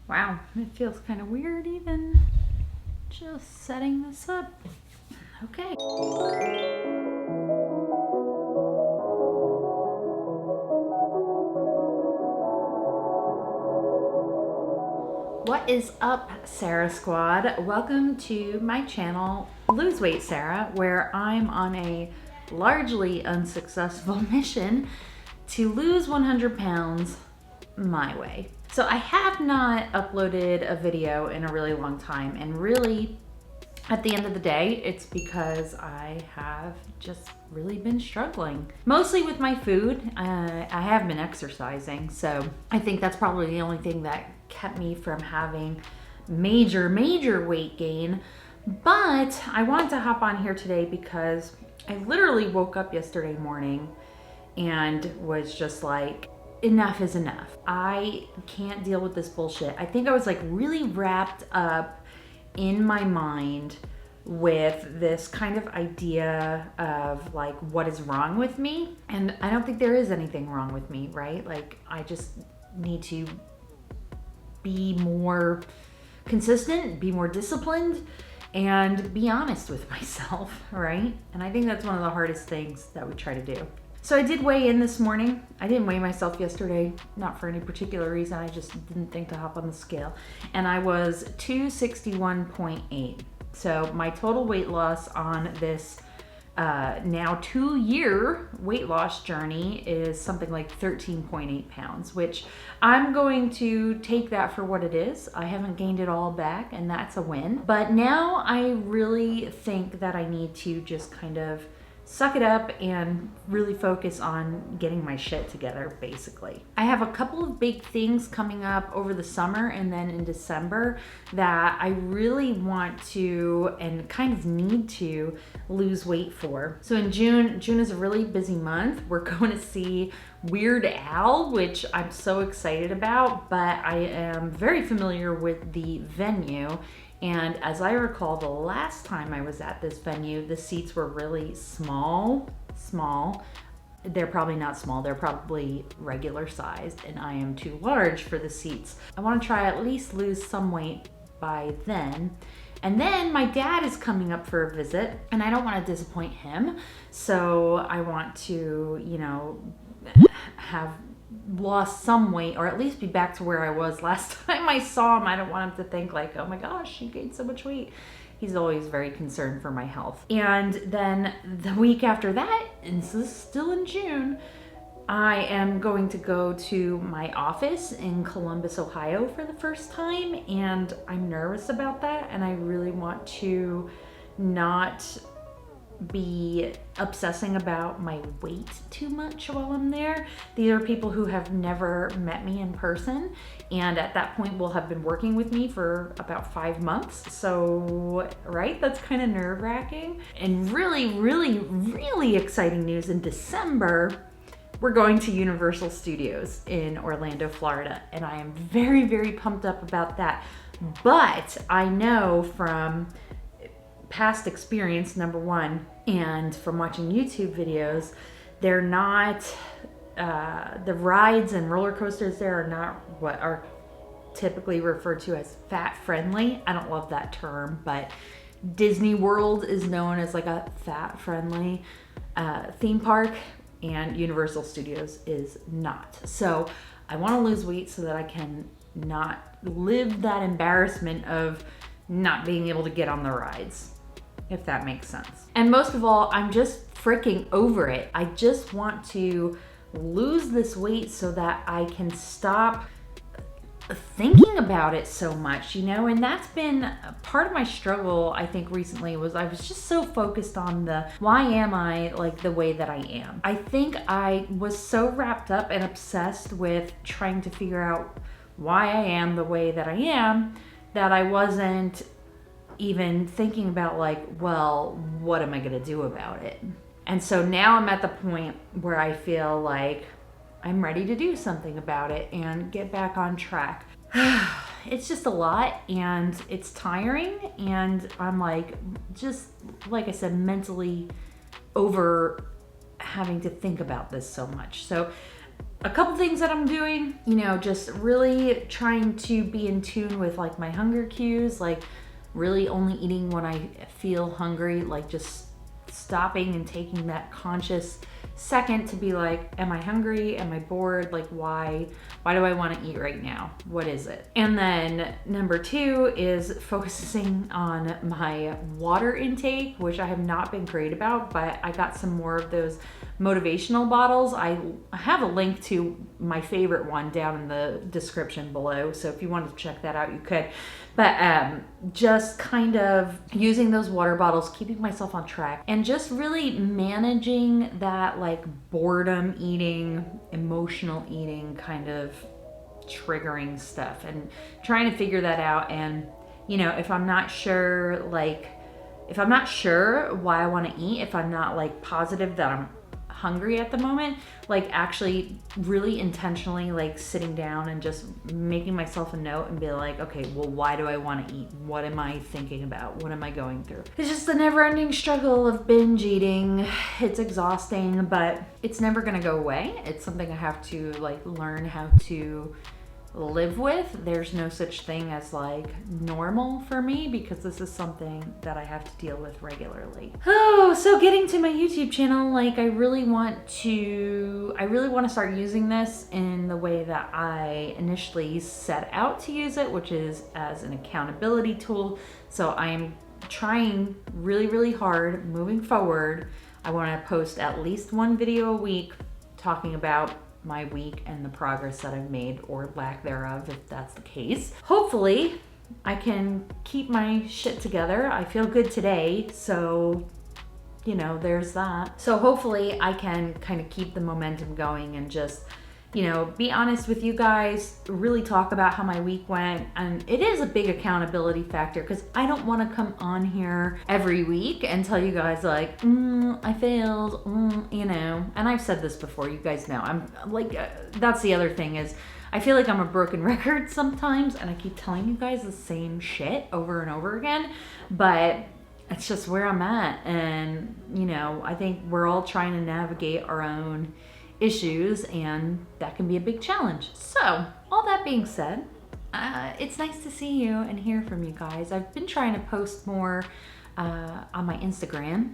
Wow, it feels kind of weird even just setting this up. Okay. What is up, Sara Squad? Welcome to my channel, Lose Weight Sara, where I'm on a largely unsuccessful mission to lose 100 pounds my way. So I have not uploaded a video in a really long time, and really at the end of the day, it's because I have just really been struggling. Mostly with my food. I have been exercising, so I think that's probably the only thing that kept me from having major weight gain. But I wanted to hop on here today because I literally woke up yesterday morning and was just like, enough is enough. I can't deal with this bullshit. I think I was like really wrapped up in my mind with this kind of idea of like what is wrong with me. And I don't think there is anything wrong with me, right? Like I just need to be more consistent, be more disciplined, and be honest with myself, right? And I think that's one of the hardest things that we try to do. So I did weigh in this morning. I didn't weigh myself yesterday, not for any particular reason. I just didn't think to hop on the scale. And I was 261.8. So my total weight loss on this now 2-year weight loss journey is something like 13.8 pounds, which I'm going to take that for what it is. I haven't gained it all back, and that's a win. But now I really think that I need to just kind of suck it up and really focus on getting my shit together, basically. I have a couple of big things coming up over the summer and then in December that I really want to and kind of need to lose weight for. So in June is a really busy month. We're going to see Weird Al, which I'm so excited about, but I am very familiar with the venue. And as I recall, the last time I was at this venue, the seats were really small. They're probably not small, they're probably regular sized, and I am too large for the seats. I want to try at least lose some weight by then. And then my dad is coming up for a visit, and I don't want to disappoint him. So I want to, have lost some weight, or at least be back to where I was last time I saw him. I don't want him to think like, oh my gosh, she gained so much weight. He's always very concerned for my health. And then the week after that, and this is still in June, I am going to go to my office in Columbus, Ohio for the first time, and I'm nervous about that, and I really want to not be obsessing about my weight too much while I'm there. These are people who have never met me in person, and at that point will have been working with me for about 5 months. So, right, that's kind of nerve-wracking. And really exciting news: in December, we're going to Universal Studios in Orlando, Florida, and I am very pumped up about that. But I know from past experience, number one, and from watching YouTube videos, they're not, the rides and roller coasters there are not what are typically referred to as fat friendly. I don't love that term, but Disney World is known as like a fat friendly theme park, and Universal Studios is not. So I want to lose weight so that I can not live that embarrassment of not being able to get on the rides, if that makes sense. And most of all, I'm just freaking over it. I just want to lose this weight so that I can stop thinking about it so much, and that's been part of my struggle. I think recently was I was just so focused on the why am I like the way that I am. I think I was so wrapped up and obsessed with trying to figure out why I am the way that I am that I wasn't even thinking about like, well, what am I gonna do about it? And so now I'm at the point where I feel like I'm ready to do something about it and get back on track. It's just a lot, and it's tiring, and I'm like, just like I said, mentally over having to think about this so much. So a couple things that I'm doing, you know, just really trying to be in tune with like my hunger cues, like really only eating when I feel hungry, like just stopping and taking that conscious second to be like, am I hungry? Am I bored? Like, why do I want to eat right now? What is it? And then number 2 is focusing on my water intake, which I have not been great about, but I got some more of those motivational bottles. I have a link to my favorite one down in the description below, so if you wanted to check that out, you could. But just kind of using those water bottles, keeping myself on track, and just really managing that like boredom eating, emotional eating kind of triggering stuff, and trying to figure that out. And you know, if I'm not sure why I want to eat, if I'm not like positive that I'm hungry at the moment, like actually really intentionally like sitting down and just making myself a note and be like, okay, well, why do I want to eat? What am I thinking about? What am I going through? It's just the never-ending struggle of binge eating. It's exhausting, but it's never gonna go away. It's something I have to like learn how to live with. There's no such thing as like normal for me, because this is something that I have to deal with regularly. Oh, so getting to my YouTube channel, like I really want to start using this in the way that I initially set out to use it, which is as an accountability tool. So I am trying really, really hard moving forward. I want to post at least one video a week talking about my week and the progress that I've made, or lack thereof, if that's the case. Hopefully I can keep my shit together. I feel good today, so you know, there's that. So hopefully I can kind of keep the momentum going and just, you know, be honest with you guys, really talk about how my week went. And it is a big accountability factor, because I don't want to come on here every week and tell you guys like, I failed, you know. And I've said this before, you guys know. I'm like, that's the other thing, is I feel like I'm a broken record sometimes, and I keep telling you guys the same shit over and over again, but it's just where I'm at. And, you know, I think we're all trying to navigate our own issues, and that can be a big challenge. So all that being said, it's nice to see you and hear from you guys. I've been trying to post more on my Instagram.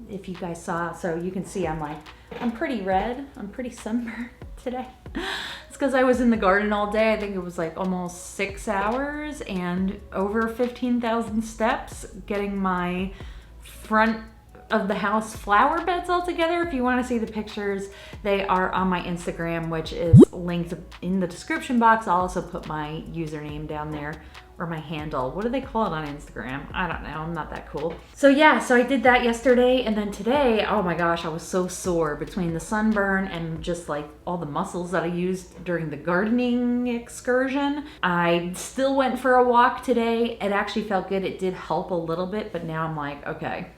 If you guys saw, so you can see I'm pretty red, I'm pretty sunburned today. It's because I was in the garden all day. I think it was like almost 6 hours and over 15,000 steps getting my front of the house flower beds all together. If you want to see the pictures, they are on my Instagram, which is linked in the description box. I'll also put my username down there, or my handle. What do they call it on Instagram? I don't know, I'm not that cool. So yeah, so I did that yesterday, and then today, oh my gosh, I was so sore between the sunburn and just like all the muscles that I used during the gardening excursion. I still went for a walk today. It actually felt good. It did help a little bit, but now I'm like, okay,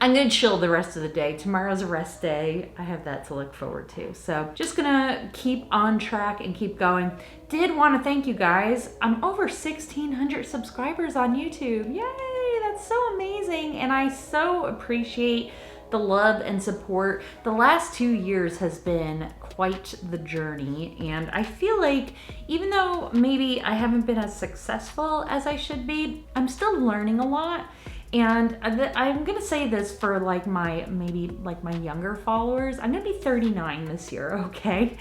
I'm gonna chill the rest of the day. Tomorrow's a rest day. I have that to look forward to. So just gonna keep on track and keep going. Did want to thank you guys. I'm over 1,600 subscribers on YouTube. Yay, that's so amazing. And I so appreciate the love and support. The last 2 years has been quite the journey, and I feel like even though maybe I haven't been as successful as I should be, I'm still learning a lot. And I'm gonna say this for like my younger followers. I'm gonna be 39 this year, okay?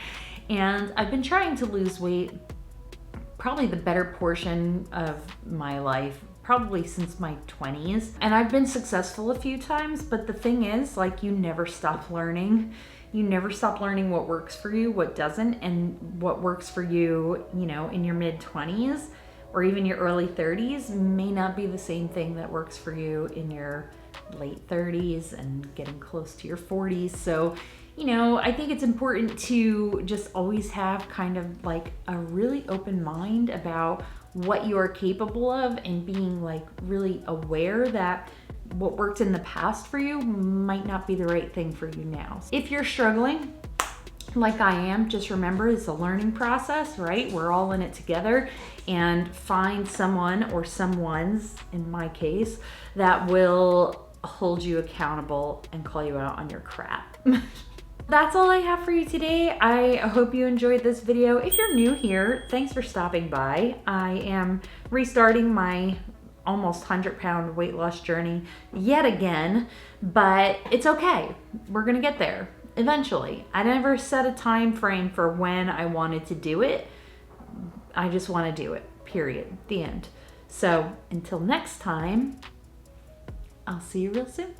And I've been trying to lose weight probably the better portion of my life, probably since my 20s. And I've been successful a few times, but the thing is, like, you never stop learning. You never stop learning what works for you, what doesn't, and what works for you, you know, in your mid-20s or even your early 30s may not be the same thing that works for you in your late 30s and getting close to your 40s. So, you know, I think it's important to just always have kind of like a really open mind about what you are capable of, and being like really aware that what worked in the past for you might not be the right thing for you now. If you're struggling like I am, just remember it's a learning process, right? We're all in it together, and find someone, or someone's in my case, that will hold you accountable and call you out on your crap. That's all I have for you today. I hope you enjoyed this video. If you're new here, thanks for stopping by. I am restarting my almost 100-pound weight loss journey yet again, but it's okay. We're gonna get there eventually. I never set a time frame for when I wanted to do it. I just want to do it, period, the end. So until next time, I'll see you real soon.